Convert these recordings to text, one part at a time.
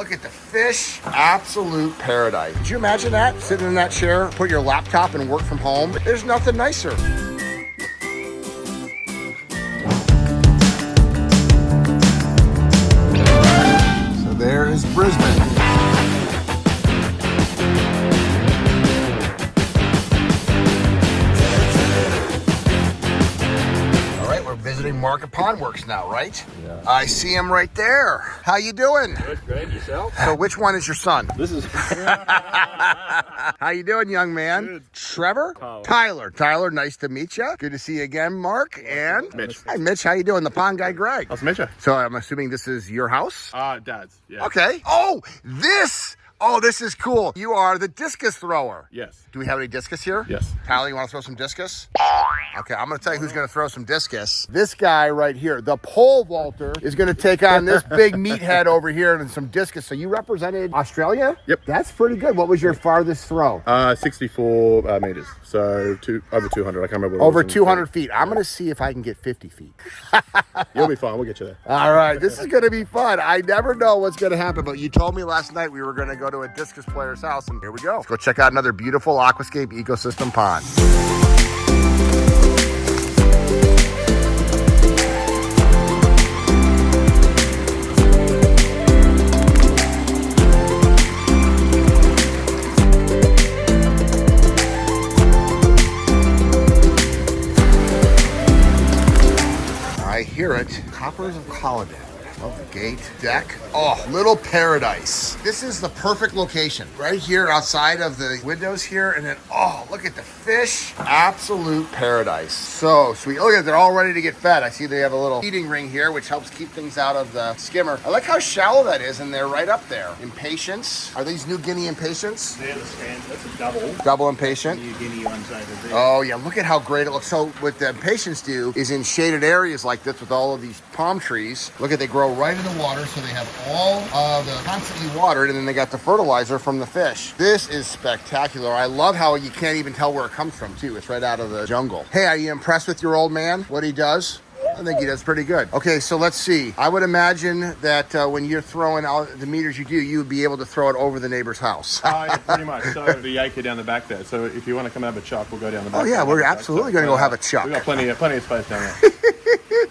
look at the fish. Absolute paradise. Could you imagine that? Sitting in that chair, put your laptop and work from home. There's nothing nicer. So there is Brisbane. Visiting Market Pondworks now, right? Yeah. I see him right there. How you doing? Good, great. Yourself? So which one is your son? This is... How you doing, young man? Good. Trevor? Tyler. Tyler, nice to meet you. Good to see you again, Mark. And Mitch. Hi, Mitch. How you doing? The pond guy, Greg. How's Mitch? So I'm assuming this is your house? Dad's. Yeah. Okay. Oh, this is cool. You are the discus thrower. Yes. Do we have any discus here? Yes. Tyler, you want to throw some discus? Okay, I'm going to tell you who's going to throw some discus. This guy right here, the pole vaulter, is going to take on this big meathead over here and some discus. So you represented Australia? Yep. That's pretty good. What was your farthest throw? 64 meters. So over 200. I can't remember. What Over it was 200 feet. I'm going to see if I can get 50 feet. You'll be fine. We'll get you there. All right, this is going to be fun. I never know what's going to happen, but you told me last night we were going to go to a discus player's house, and here we go. Let's go check out another beautiful Aquascape ecosystem pond. I hear it. Coppers of Kallangur. Love the gate, deck. Oh, little paradise. This is the perfect location. Right here outside of the windows here. And then, oh, look at the fish. Absolute paradise. So sweet. Look at it. They're all ready to get fed. I see they have a little feeding ring here, which helps keep things out of the skimmer. I like how shallow that is, and they're right up there. Impatience. Are these New Guinea impatience? They're the stand. That's a double. Double impatient. New Guinea ones over there. Oh yeah, look at how great it looks. So what the impatiens do is in shaded areas like this with all of these palm trees, look at, they grow right in the water, so they have all of the constantly watered, and then they got the fertilizer from the fish. This is spectacular. I love how you can't even tell where it comes from too. It's right out of the jungle. Hey, are you impressed with your old man, what he does? I think he does pretty good. Okay, so let's see. I would imagine that when you're throwing out the meters you do, you would be able to throw it over the neighbor's house. Yeah, pretty much. So the acre down the back there. So if you want to come have a chuck, we'll go down the back. Oh yeah, we're absolutely going to go have a chuck. We've got plenty of space down there.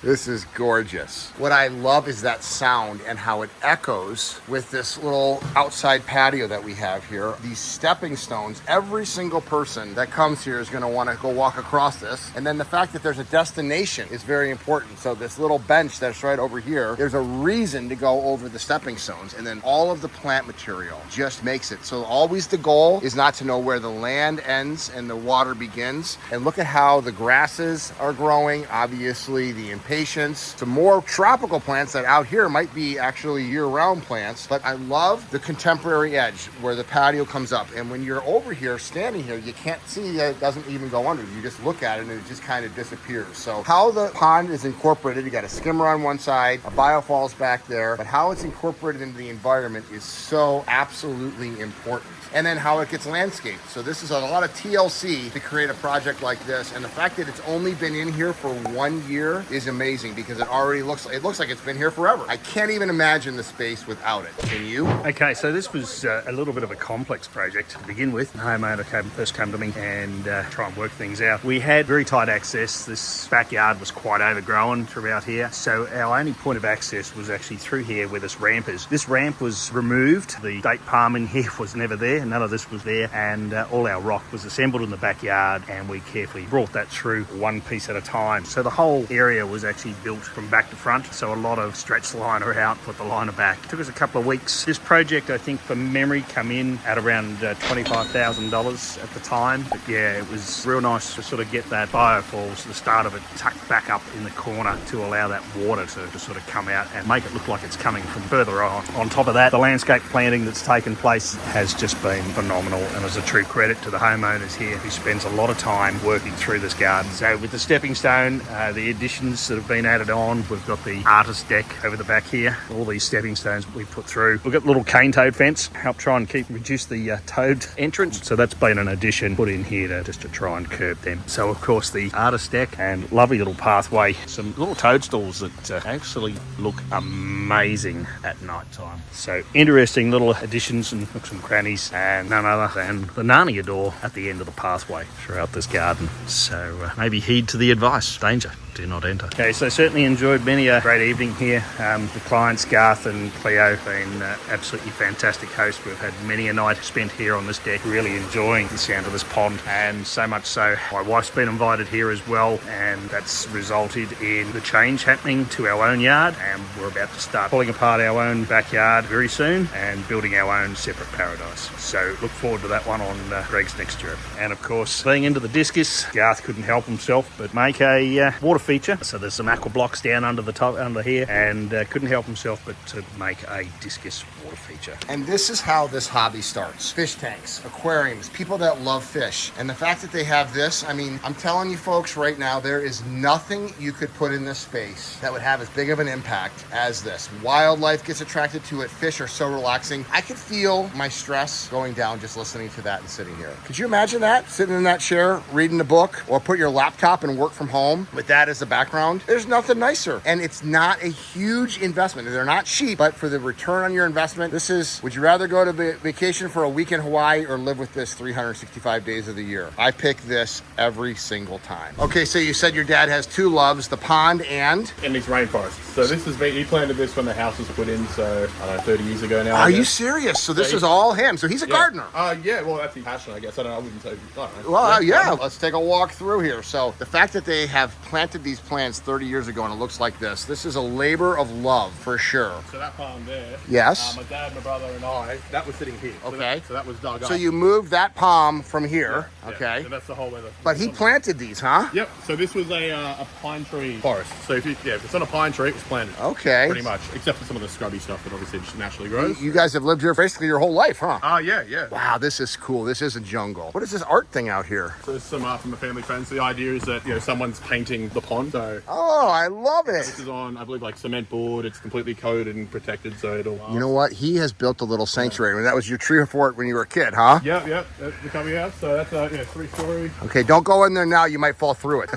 This is gorgeous. What I love is that sound and how it echoes with this little outside patio that we have here. These stepping stones, every single person that comes here is going to want to go walk across this. And then the fact that there's a destination is very important. So this little bench that's right over here, there's a reason to go over the stepping stones. And then all of the plant material just makes it. So always the goal is not to know where the land ends and the water begins. And look at how the grasses are growing. Obviously the impatiens, some more tropical plants that out here might be actually year-round plants. But I love the contemporary edge where the patio comes up. And when you're over here, standing here, you can't see that it doesn't even go under. You just look at it and it just kind of disappears. So how the pond is incorporated, you got a skimmer on one side, a biofalls back there, but how it's incorporated into the environment is so absolutely important. And then how it gets landscaped. So this is a lot of TLC to create a project like this. And the fact that it's only been in here for 1 year is amazing, because it already looks like it's been here forever. I can't even imagine the space without it. Can you? Okay, so this was a little bit of a complex project to begin with. The homeowner first came to me and try and work things out. We had very tight access. This backyard was quite overgrown throughout here. So our only point of access was actually through here where this ramp is. This ramp was removed. The date palm in here was never there. None of this was there, and all our rock was assembled in the backyard, and we carefully brought that through one piece at a time. So the whole area was actually built from back to front, so a lot of stretched liner out, put the liner back. It took us a couple of weeks. This project, I think, from memory, come in at around $25,000 at the time. But yeah, it was real nice to sort of get that biofalls, the start of it, tucked back up in the corner to allow that water to sort of come out and make it look like it's coming from further on. On top of that, the landscape planting that's taken place has just been phenomenal, and is a true credit to the homeowners here, who spends a lot of time working through this garden. So with the stepping stone, the additions that have been added on. We've got the artist deck over the back here. All these stepping stones we put through. We've got a little cane toad fence, help try and reduce the toad entrance. So that's been an addition put in here just to try and curb them. So of course the artist deck and lovely little pathway. Some little toadstools that actually look amazing at night time. So interesting little additions and some crannies, and none other than the Narnia door at the end of the pathway throughout this garden. So maybe heed to the advice. Danger, do not enter. Okay, so certainly enjoyed many a great evening here. The clients, Garth and Cleo, have been absolutely fantastic hosts. We've had many a night spent here on this deck, really enjoying the sound of this pond, and so much so my wife's been invited here as well, and that's resulted in the change happening to our own yard, and we're about to start pulling apart our own backyard very soon and building our own separate paradise. So look forward to that one on Greg's next trip. And of course, being into the discus, Garth couldn't help himself but make a water feature. So there's some aqua blocks down under the top, under here, and couldn't help himself but to make a discus water feature. And this is how this hobby starts. Fish tanks, aquariums, people that love fish. And the fact that they have this, I mean, I'm telling you folks right now, there is nothing you could put in this space that would have as big of an impact as this. Wildlife gets attracted to it. Fish are so relaxing. I could feel my stress going down just listening to that and sitting here. Could you imagine that? Sitting in that chair, reading a book, or put your laptop and work from home with that as the background? There's nothing nicer. And it's not a huge investment. They're not cheap, but for the return on your investment, this is, would you rather go to vacation for a week in Hawaii or live with this 365 days of the year? I pick this every single time. Okay, so you said your dad has two loves, the pond and these rainforests. So this has been, he planted this when the house was put in, so I don't know, 30 years ago now. Are you serious? So this is all him. So he's a gardener. Yeah, well, that's his passion, I guess. I don't know, I wouldn't say, I don't know. Well, yeah, let's take a walk through here. So the fact that they have planted these plants 30 years ago and it looks like this is a labor of love for sure. So that palm there. Yes. My dad, my brother, and I, that was sitting here. Okay. So that was dug up. So you moved that palm from here. Yeah, okay. so that's the whole way. But he planted these, huh? Yep. So this was a pine tree forest. So if it's on a pine tree, it was planted. Okay. Pretty much, except for some of the scrubby stuff that obviously just naturally grows. You guys have lived here basically your whole life, huh? Yeah. Wow, this is cool. This is a jungle. What is this art thing out here? So there's some art from a family friend. So the idea is that, someone's painting the pond. So oh, I love it. This is on, I believe, like cement board. It's completely coated and protected, so it'll last. You know what? He has built a little sanctuary. I mean, that was your tree fort when you were a kid, huh? Yep. That's the cubby house. So that's 3-story. Okay, don't go in there now. You might fall through it.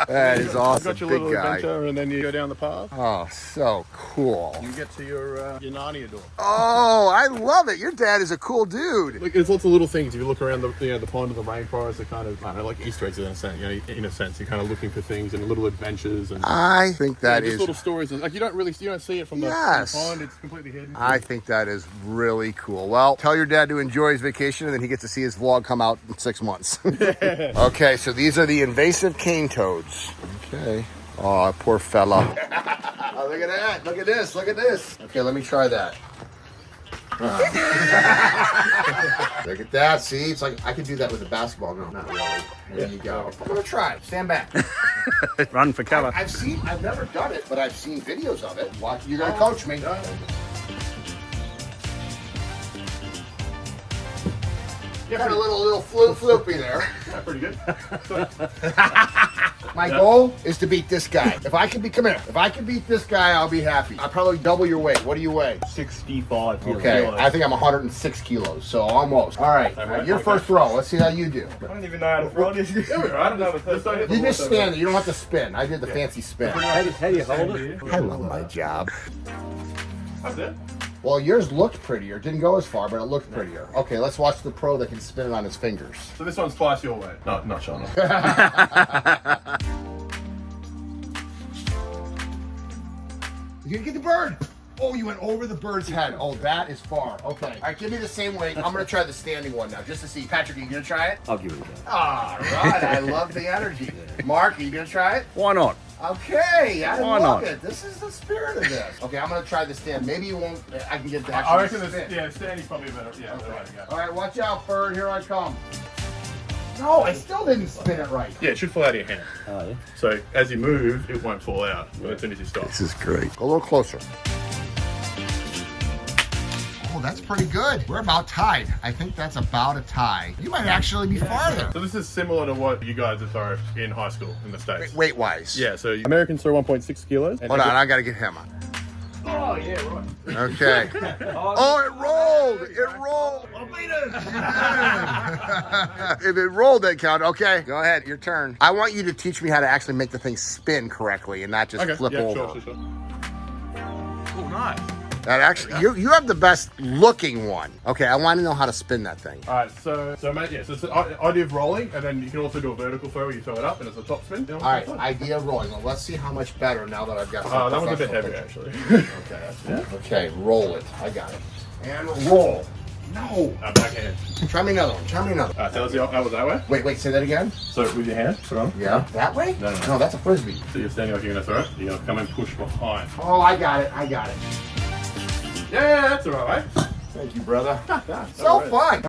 That is awesome. Got your Big little guy. adventure, and then you go down the path. Oh, so cool. You get to your Narnia door. Oh, I love it. Your dad is a cool dude. Like, there's lots of little things. If you look around the pond and the rainforest, they're kind of, I don't know, like Easter eggs in a sense. In a sense, you're kind of looking for things and little adventures. And I think that just is little stories. Like you don't see it from the pond. It's completely hidden. I think that is really cool. Well, tell your dad to enjoy his vacation, and then he gets to see his vlog come out in 6 months. Okay, so these are the invasive cane toads. Okay. Oh, poor fella. Oh, look at that. Look at this. Look at this. Okay, let me try that. Look at that. See, it's like I could do that with a basketball. No, not really. There you go. I'm gonna try. Stand back. Run for cover. I've never done it, but I've seen videos of it. Watch. You're gonna coach me. Yeah, got a little floopy there. Yeah, pretty good. My goal is to beat this guy. If I can beat this guy, I'll be happy. I'll probably double your weight. What do you weigh? 65 kilos. Okay, I think I'm 106 kilos, so almost. All right, your first throw. Let's see how you do. I don't even know how to throw this. I don't know how to You just stand there. You don't have to spin. I did the fancy spin. How do you hold it? I love my job. That's it. Well, yours looked prettier. Didn't go as far, but it looked prettier. Okay, let's watch the pro that can spin it on his fingers. So this one's twice your weight. No, not Sean. You get the bird. Oh, you went over the bird's head. Oh, that is far. Okay. All right, give me the same weight. I'm going to try the standing one now, just to see. Patrick, are you going to try it? I'll give it a go. All right. I love the energy. Mark, are you going to try it? Why not? Okay, I Why love not? it. This is the spirit of this. Okay, I'm going to try the stand. Maybe you won't. I can get the I actual reckon spin. standing's probably better. Yeah, Okay. better way to go. All right, watch out, bird. Here I come. No, I still didn't spin it right. Yeah, it should fall out of your hand. Oh, yeah. So as you move, it won't fall out. But as soon as you stop. This is great. Go a little closer. Oh, that's pretty good. We're about tied. I think that's about a tie. You might actually be farther. So this is similar to what you guys have thrown in high school in the States. Weight-wise. Yeah, so Americans throw 1.6 kilos. Hold on, I gotta get him on. Oh, yeah, right. Okay. Oh, it rolled! It rolled! I'll beat it. If it rolled, that count. Okay, go ahead, your turn. I want you to teach me how to actually make the thing spin correctly and not just flip over. Sure. Oh, nice. That actually, you have the best looking one. Okay, I want to know how to spin that thing. All right, so mate, yeah, so it's the idea of rolling, and then you can also do a vertical throw where you throw it up, and it's a top spin. All right, idea of rolling. Well, let's see how much better now that I've got. That one's a bit heavy, actually. Okay, okay, roll it. I got it. And roll. No. Backhand. Try me another one. Try me another. All right, so that was that way. Wait, say that again. So with your hand, put on. Yeah. That way? No, that's a frisbee. So you're standing like you're gonna throw it. You're gonna come and push behind. Oh, I got it. Yeah, that's all right. Thank you, brother. So fun.